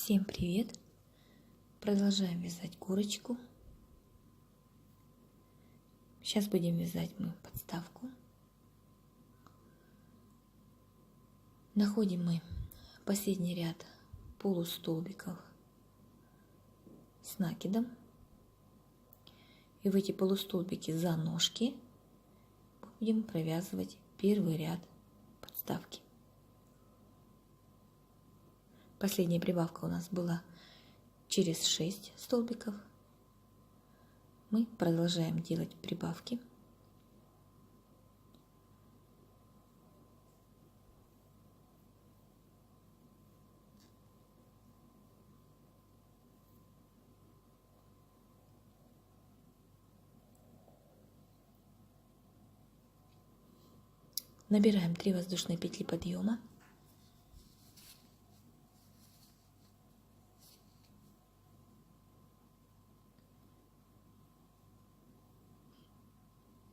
Всем привет! Продолжаем вязать курочку. Сейчас будем вязать мы подставку. Находим мы последний ряд полустолбиков с накидом. И в эти полустолбики за ножки будем провязывать первый ряд подставки. Последняя прибавка у нас была через 6 столбиков. Мы продолжаем делать прибавки. Набираем 3 воздушные петли подъема.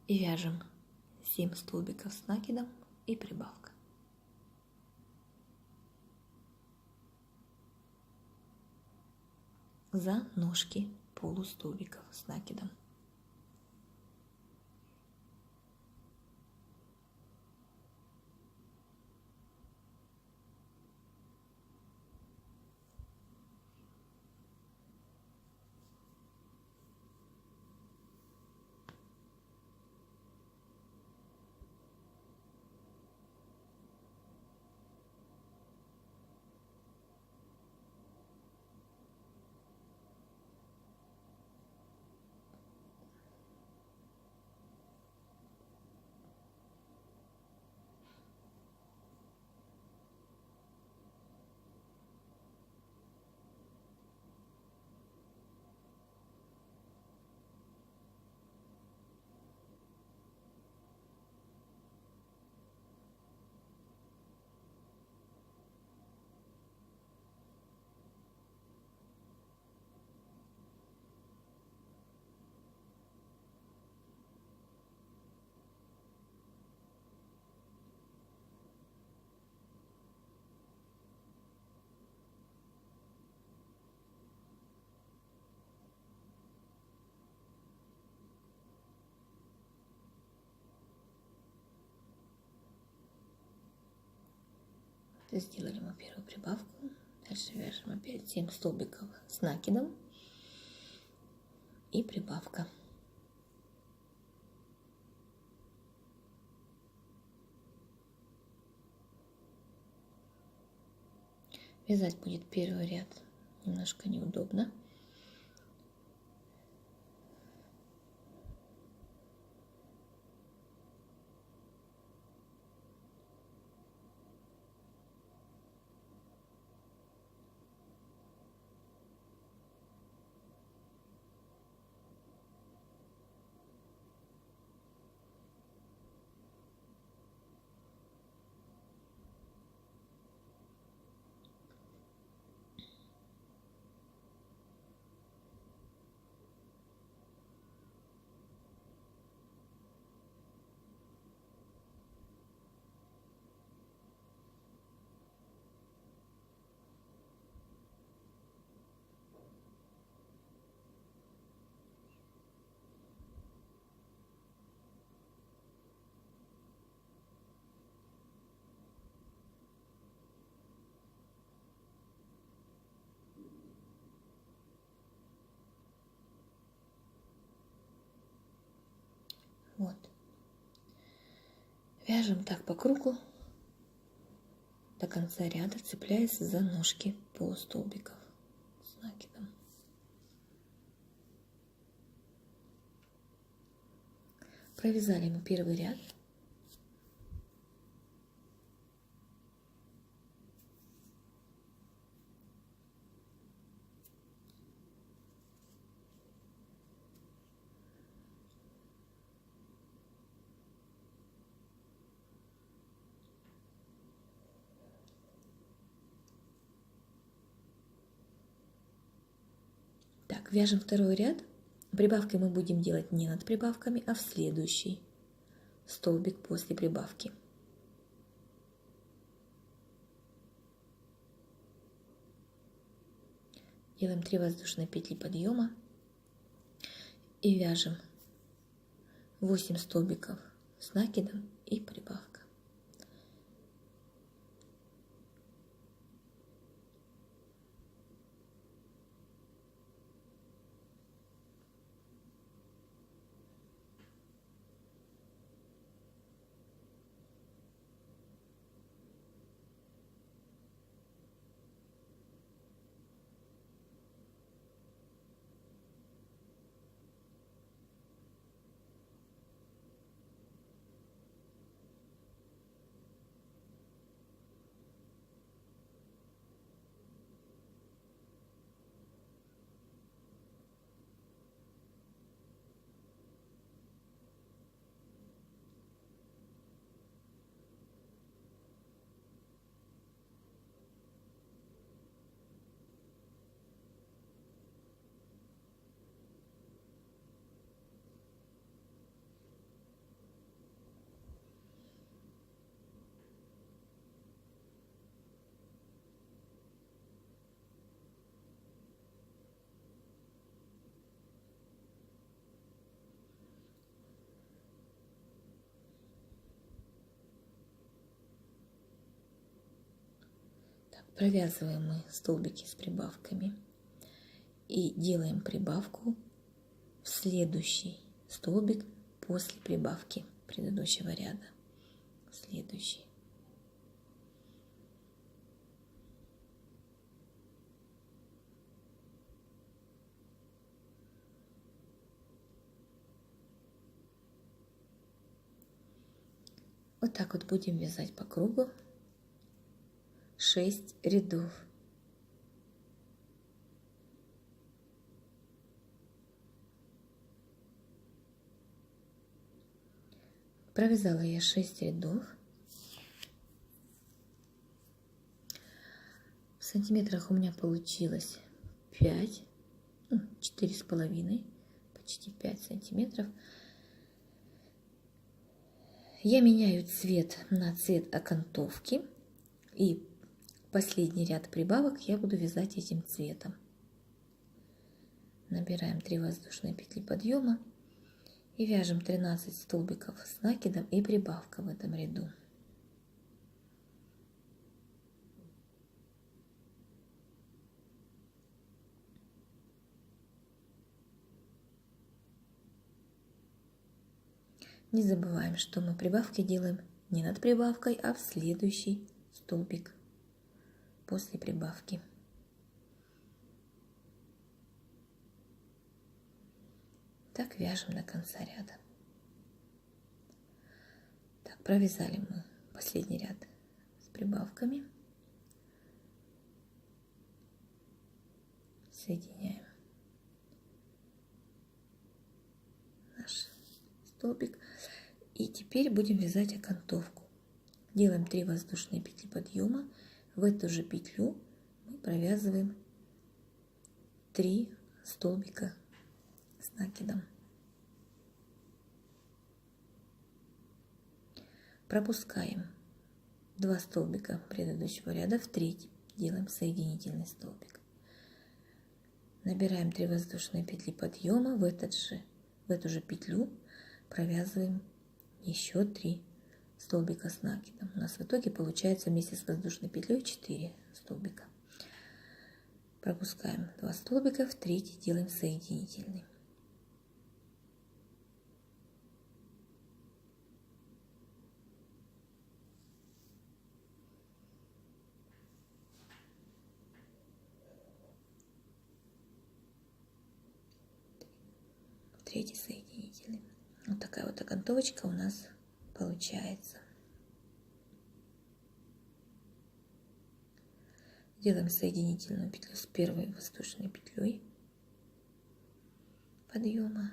И вяжем 7 столбиков с накидом и прибавка. За ножки полустолбиков с накидом. Сделали мы первую прибавку. Дальше вяжем опять 7 столбиков с накидом и прибавка. Вязать будет первый ряд немножко неудобно. Вот. Вяжем так по кругу до конца ряда, цепляясь за ножки полустолбиков с накидом. Провязали мы первый ряд. Так, вяжем второй ряд. Прибавки мы будем делать не над прибавками, а в следующий столбик после прибавки. Делаем 3 воздушные петли подъема и вяжем 8 столбиков с накидом и прибавка. Провязываем мы столбики с прибавками и делаем прибавку в следующий столбик после прибавки предыдущего ряда. Следующий. Вот так вот будем вязать по кругу 6 рядов. Провязала я 6 рядов. В сантиметрах у меня получилось 5, 4,5, почти 5 сантиметров. Я меняю цвет на цвет окантовки, и последний ряд прибавок я буду вязать этим цветом. Набираем 3 воздушные петли подъема и вяжем 13 столбиков с накидом и прибавка в этом ряду. Не забываем, что мы прибавки делаем не над прибавкой, а в следующий столбик после прибавки. Так вяжем до конца ряда. Так, провязали мы последний ряд с прибавками. Соединяем наш столбик. И теперь будем вязать окантовку. Делаем 3 воздушные петли подъема. В эту же петлю мы провязываем 3 столбика с накидом. Пропускаем 2 столбика предыдущего ряда в третий. Делаем соединительный столбик. Набираем 3 воздушные петли подъема. В эту же петлю провязываем еще 3 столбика с накидом. У нас в итоге получается вместе с воздушной петлей 4 столбика. Пропускаем 2 столбика, в третий делаем соединительный. Третий соединительный. Вот такая вот окантовочка у нас получается. Делаем соединительную петлю с первой воздушной петлей подъема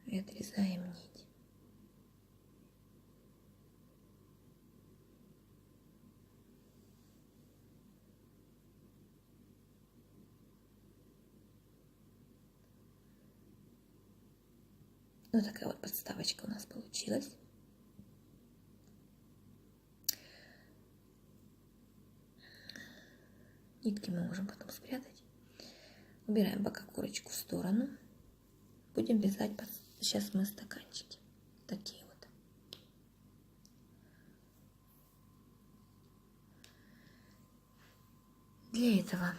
и отрезаем нить. Вот такая вот подставочка у нас получилась. Нитки мы можем потом спрятать. Убираем пока курочку в сторону. Будем вязать сейчас мы стаканчики. Такие вот. Для этого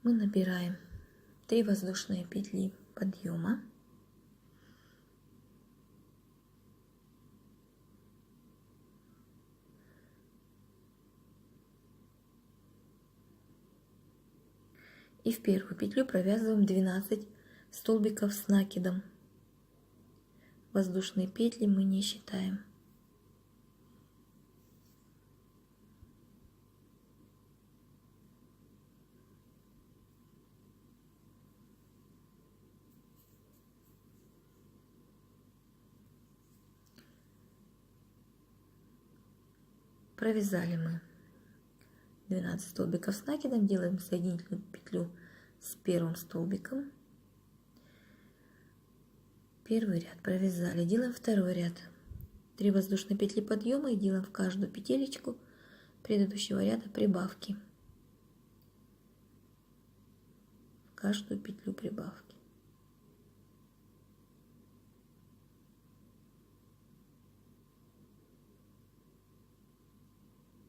мы набираем 3 воздушные петли подъема. И в первую петлю провязываем 12 столбиков с накидом. Воздушные петли мы не считаем. Провязали мы 12 столбиков с накидом, делаем соединительную петлю с первым столбиком. Первый ряд провязали, делаем второй ряд. 3 воздушные петли подъема и делаем в каждую петелечку предыдущего ряда прибавки. В каждую петлю прибавки.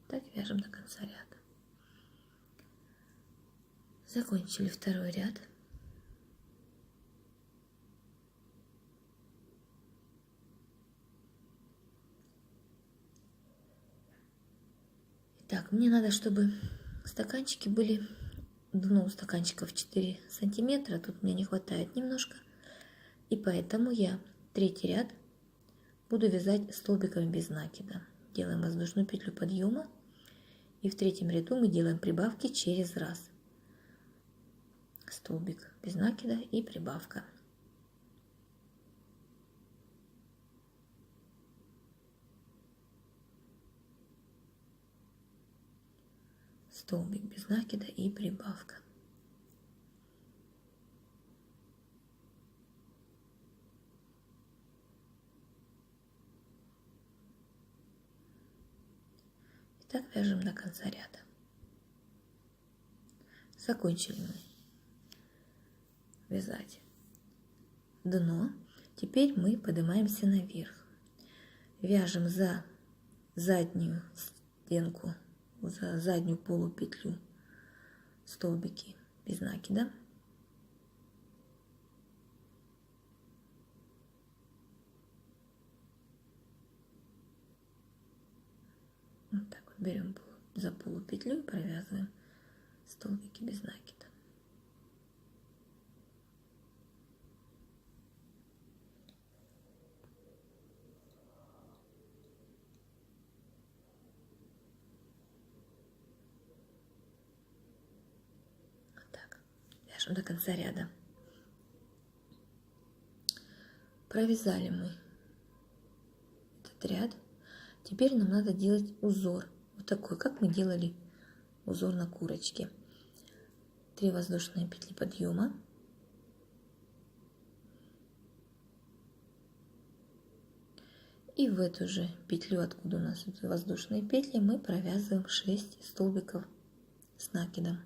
Так вяжем до конца ряда. Закончили второй ряд. Итак, мне надо, чтобы стаканчики были, дно у стаканчиков 4 сантиметра, тут мне не хватает немножко, и поэтому я третий ряд буду вязать столбиками без накида. Делаем воздушную петлю подъема, и в третьем ряду мы делаем прибавки через раз. Столбик без накида и прибавка. Столбик без накида и прибавка. И так вяжем до конца ряда. Закончили мы вязать дно. Теперь мы поднимаемся наверх. Вяжем за заднюю стенку, за заднюю полупетлю столбики без накида. Вот так вот берем за полупетлю и провязываем столбики без накида. Вот так. Вяжем до конца ряда. Провязали мы этот ряд. Теперь нам надо делать узор. Вот такой, как мы делали узор на курочке. 3 воздушные петли подъема. И в эту же петлю, откуда у нас идут воздушные петли, мы провязываем 6 столбиков с накидом.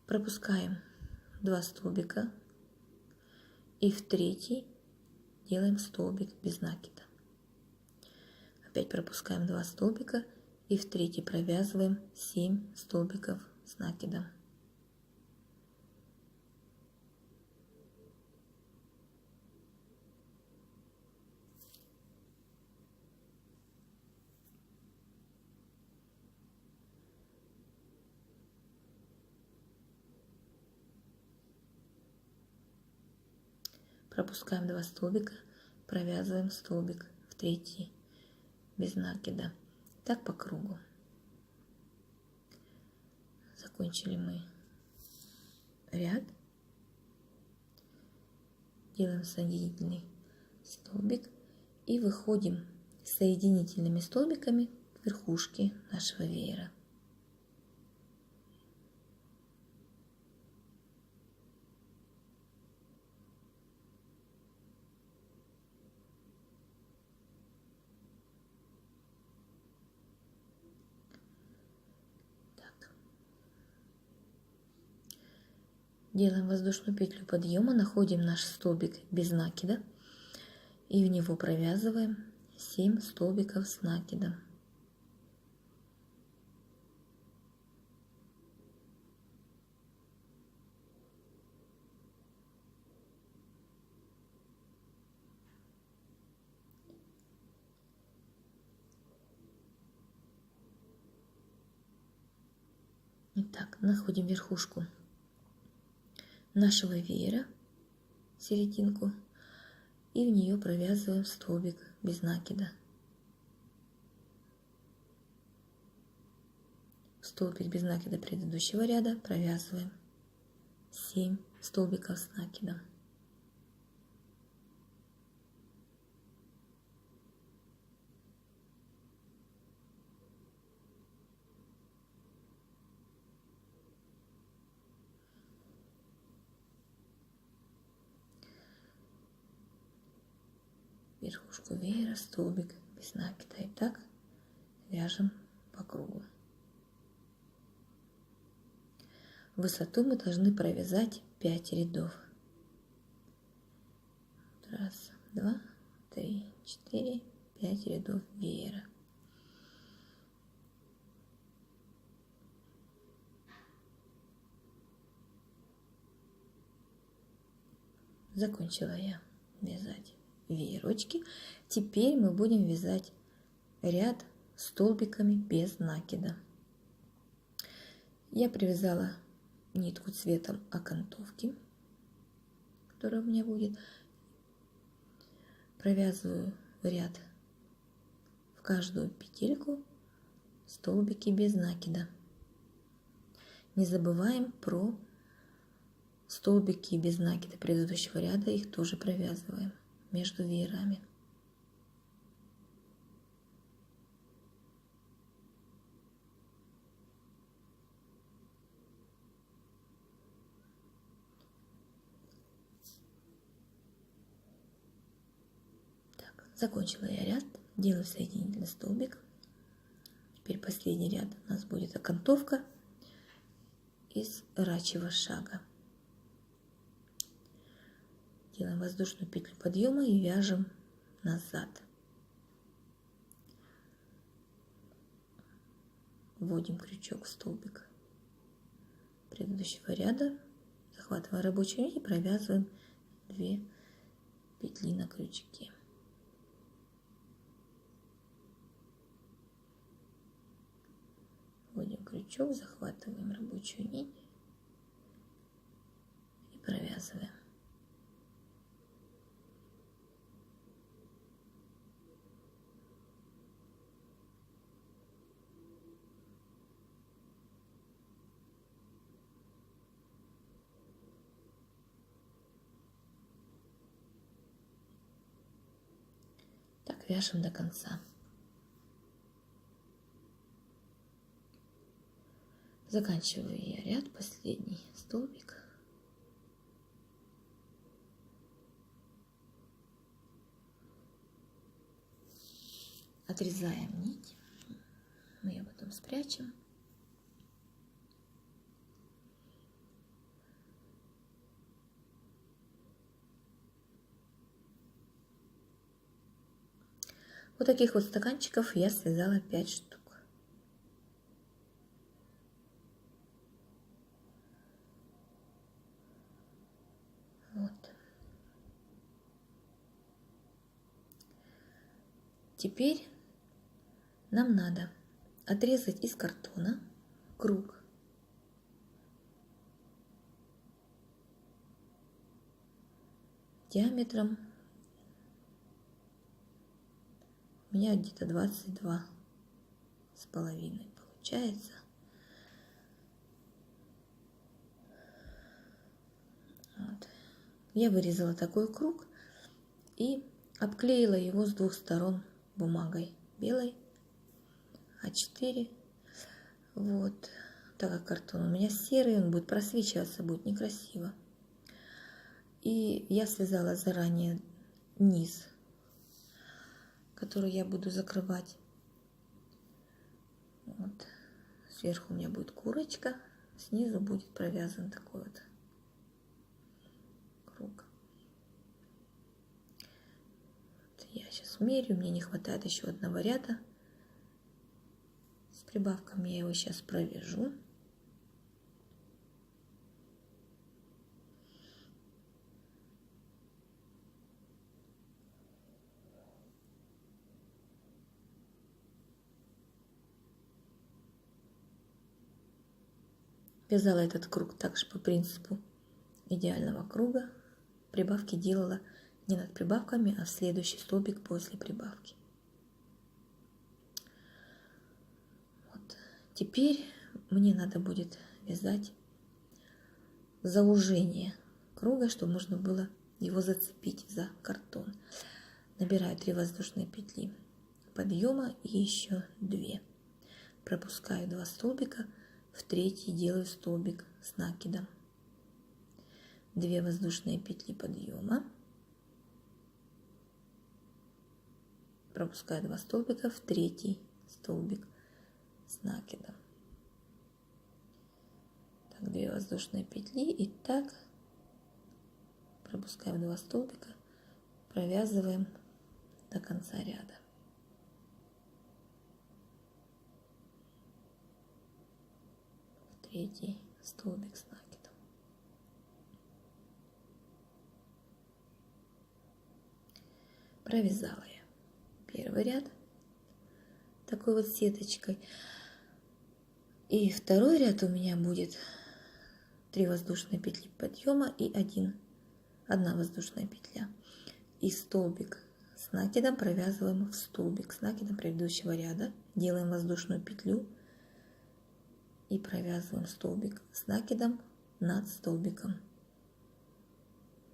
Пропускаем 2 столбика и в третий делаем столбик без накида. Опять пропускаем 2 столбика и в третий провязываем 7 столбиков с накидом. Пропускаем 2 столбика, провязываем столбик в третий без накида. Так по кругу. Закончили мы ряд. делаем соединительный столбик и выходим соединительными столбиками к верхушке нашего веера. Делаем воздушную петлю подъема, находим наш столбик без накида и в него провязываем 7 столбиков с накидом. Итак, находим верхушку нашего веера, серединку, и в нее провязываем столбик без накида. Столбик без накида предыдущего ряда провязываем 7 столбиков с накидом. Верхушку веера, столбик без накида. И так вяжем по кругу. Высоту мы должны провязать 5 рядов. Раз, два, три, 4, 5 рядов веера. Закончила я вязать веерочки. Теперь мы будем вязать ряд столбиками без накида. Я привязала нитку цветом окантовки, которая у меня будет. Провязываю ряд в каждую петельку столбики без накида. Не забываем про столбики без накида предыдущего ряда, их тоже провязываем между веерами. Так, закончила я ряд, делаю соединительный столбик. Теперь последний ряд у нас будет окантовка из рачьего шага. Делаем воздушную петлю подъема и вяжем назад. Вводим крючок в столбик предыдущего ряда, захватываем рабочую нить и провязываем 2 петли на крючке. Вводим крючок, захватываем рабочую нить и провязываем. Так вяжем до конца. Заканчиваю я ряд, последний столбик. Отрезаем нить, мы ее потом спрячем. Вот таких вот стаканчиков я связала 5 штук. Вот. Теперь нам надо отрезать из картона круг. Диаметром у меня где-то 22 с половиной получается. Вот. я вырезала такой круг и обклеила его с двух сторон бумагой белой А4. Вот, так как картон у меня серый, он будет просвечиваться, будет некрасиво. И я связала заранее низ, который я буду закрывать. Вот. Сверху у меня будет курочка, снизу будет провязан такой вот круг. Вот я сейчас меряю, мне не хватает еще одного ряда. С прибавками я его сейчас провяжу. Вязала этот круг также по принципу идеального круга. Прибавки делала не над прибавками, а в следующий столбик после прибавки. Вот. Теперь мне надо будет вязать заужение круга, чтобы можно было его зацепить за картон. Набираю 3 воздушные петли подъема и еще 2. Пропускаю 2 столбика, в третий делаю столбик с накидом. 2 воздушные петли подъема, пропускаю 2 столбика, в третий столбик с накидом. Так, 2 воздушные петли и так пропускаем 2 столбика, провязываем до конца ряда. В третий столбик с накидом. Провязала я первый ряд такой вот сеточкой. И второй ряд у меня будет 3 воздушные петли подъема и 1 воздушная петля. И столбик с накидом провязываем в столбик с накидом предыдущего ряда. Делаем воздушную петлю и провязываем столбик с накидом над столбиком.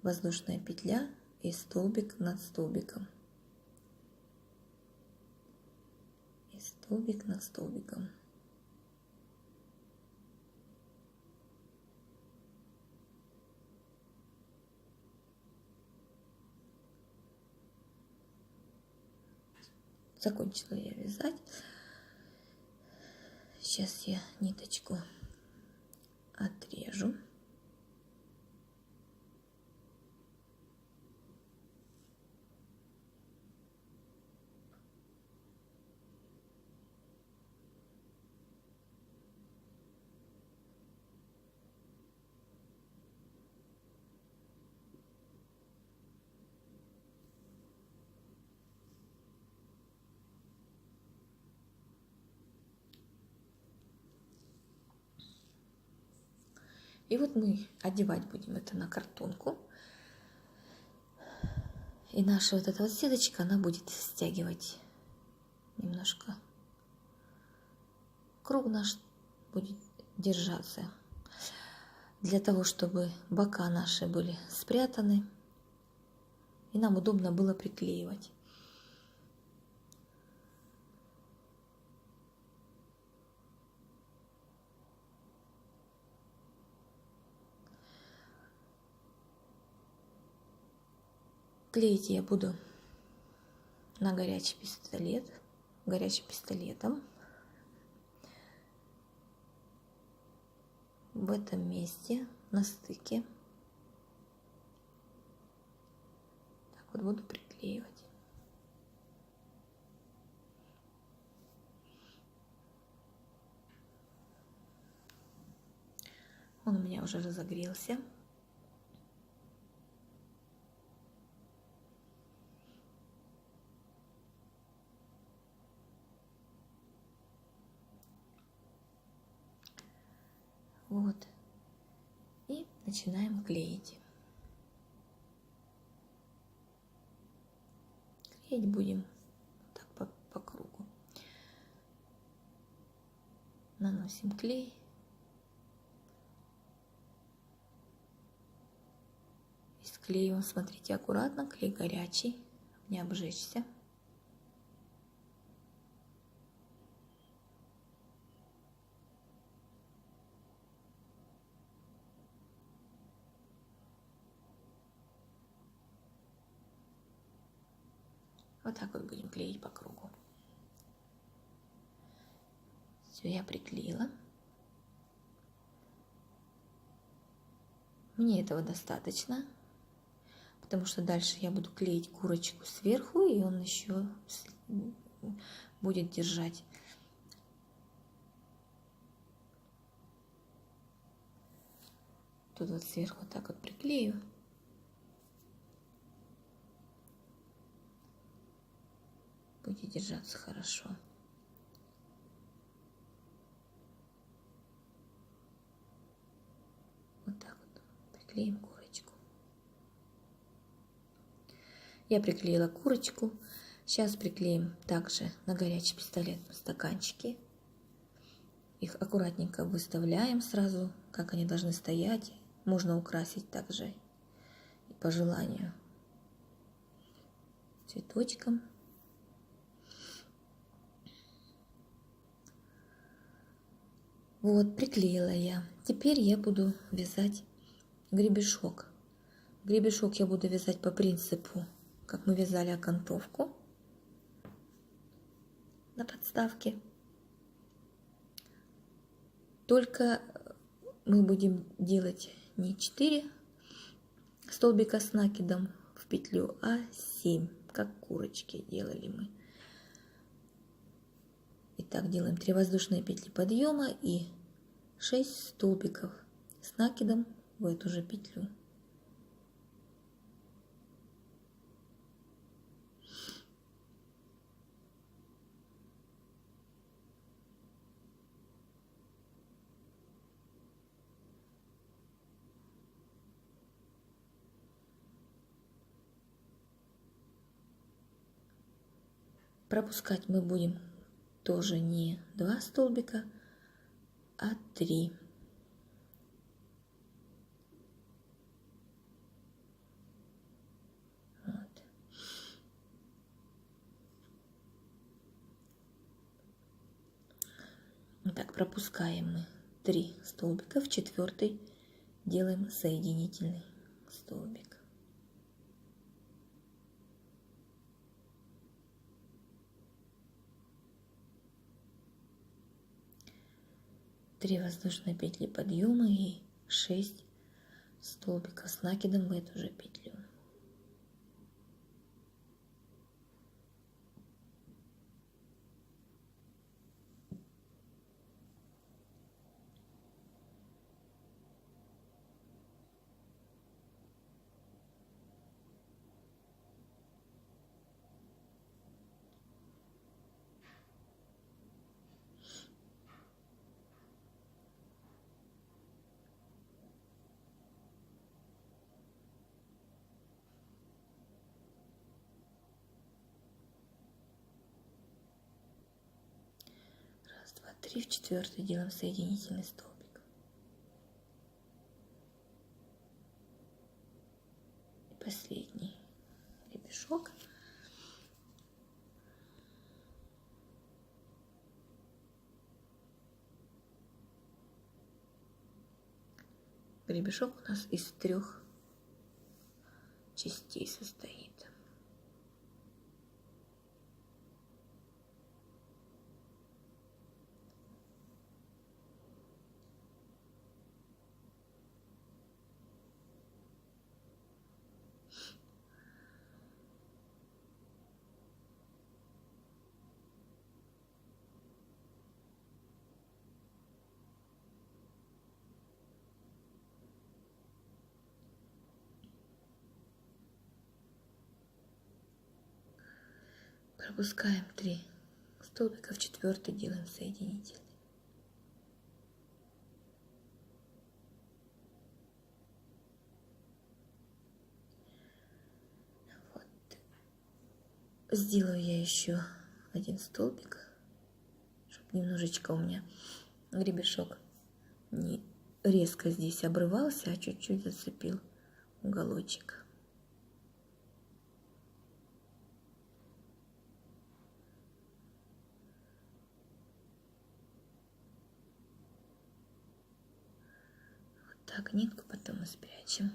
Воздушная петля и столбик над столбиком. И столбик над столбиком. Закончила я вязать. Сейчас я ниточку отрежу. И вот мы одевать будем это на картонку. И наша вот эта вот сеточка, она будет стягивать немножко. Круг наш будет держаться. Для того, чтобы бока наши были спрятаны. И нам удобно было приклеивать. Клеить я буду на горячий пистолет, горячим пистолетом. В этом месте, на стыке. Так вот буду приклеивать. Он у меня уже разогрелся. Вот. И начинаем клеить. Клеить будем так по кругу. Наносим клей. И Склеиваем, смотрите, аккуратно, клей горячий, не обжечься. Вот так вот будем клеить по кругу. Все, я приклеила. Мне этого достаточно, потому что дальше я буду клеить курочку сверху, и он еще будет держать. Тут вот сверху вот так вот приклею. Будет держаться хорошо. Вот так вот приклеим курочку. Я приклеила курочку. Сейчас приклеим также на горячий пистолет стаканчики. Их аккуратненько выставляем сразу, как они должны стоять. Можно украсить также и по желанию цветочком. Вот, приклеила я. Теперь я буду вязать гребешок. Гребешок я буду вязать по принципу, как мы вязали окантовку на подставке. Только мы будем делать не 4 столбика с накидом в петлю, а 7, как курочки делали мы. Итак, делаем 3 воздушные петли подъема и 6 столбиков с накидом в эту же петлю. Пропускать мы будем тоже не 2 столбика, а 3. Вот. Так, пропускаем мы 3 столбика, в 4-й делаем соединительный столбик. Три воздушные петли подъема и 6 столбиков с накидом в эту же петлю. Раз, два, три, в 4-й делаем соединительный столбик. И последний гребешок. Гребешок у нас из 3 частей состоит. Пропускаем 3 столбика, в 4-й делаем соединительный. Вот. Сделаю я еще 1 столбик, чтобы немножечко у меня гребешок не резко здесь обрывался, а чуть-чуть зацепил уголочек. Вот так нитку потом мы спрячем.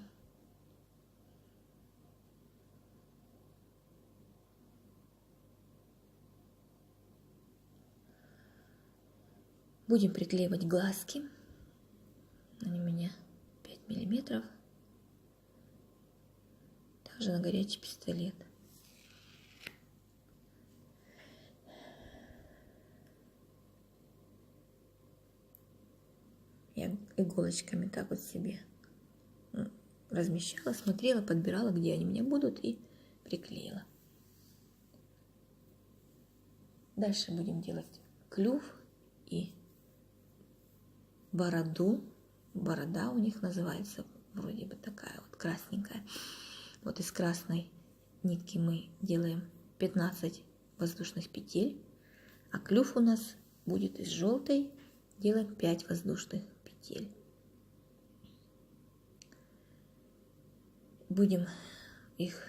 Будем приклеивать глазки. Они у меня 5 миллиметров. Также на горячий пистолет. Я иголочками так вот себе размещала, смотрела, подбирала, где они у меня будут, и приклеила. Дальше будем делать клюв и бороду. Борода у них называется вроде бы такая вот красненькая. Вот из красной нитки мы делаем 15 воздушных петель, а клюв у нас будет из желтой, делаем 5 воздушных петель. Будем их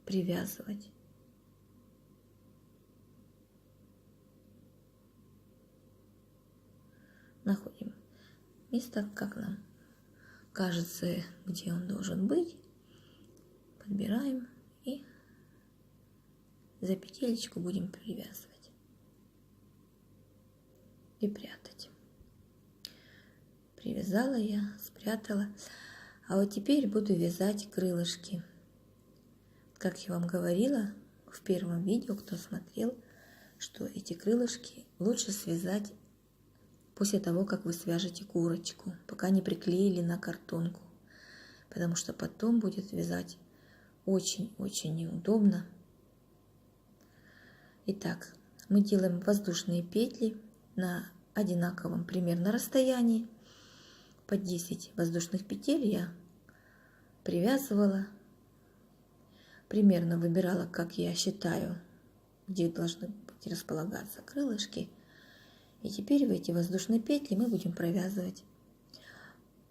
привязывать. Находим место, как нам кажется, где он должен быть. Подбираем и за петелечку будем привязывать и прятать. Привязала я, спрятала. А вот теперь буду вязать крылышки. Как я вам говорила в первом видео, кто смотрел, что эти крылышки лучше связать после того, как вы свяжете курочку, пока не приклеили на картонку, потому что потом будет вязать очень-очень неудобно. Итак, мы делаем воздушные петли на одинаковом примерно расстоянии. По 10 воздушных петель я привязывала, примерно выбирала, как я считаю, где должны быть располагаться крылышки. И теперь в эти воздушные петли мы будем провязывать.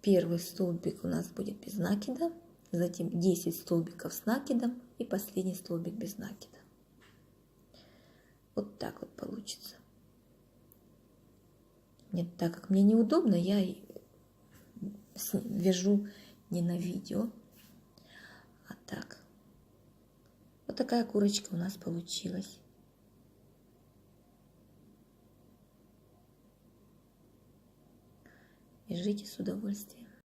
Первый столбик у нас будет без накида, затем 10 столбиков с накидом и последний столбик без накида. Вот так вот получится. Нет, так как мне неудобно, я вяжу не на видео, а так. Вот такая курочка у нас получилась. Вяжите с удовольствием.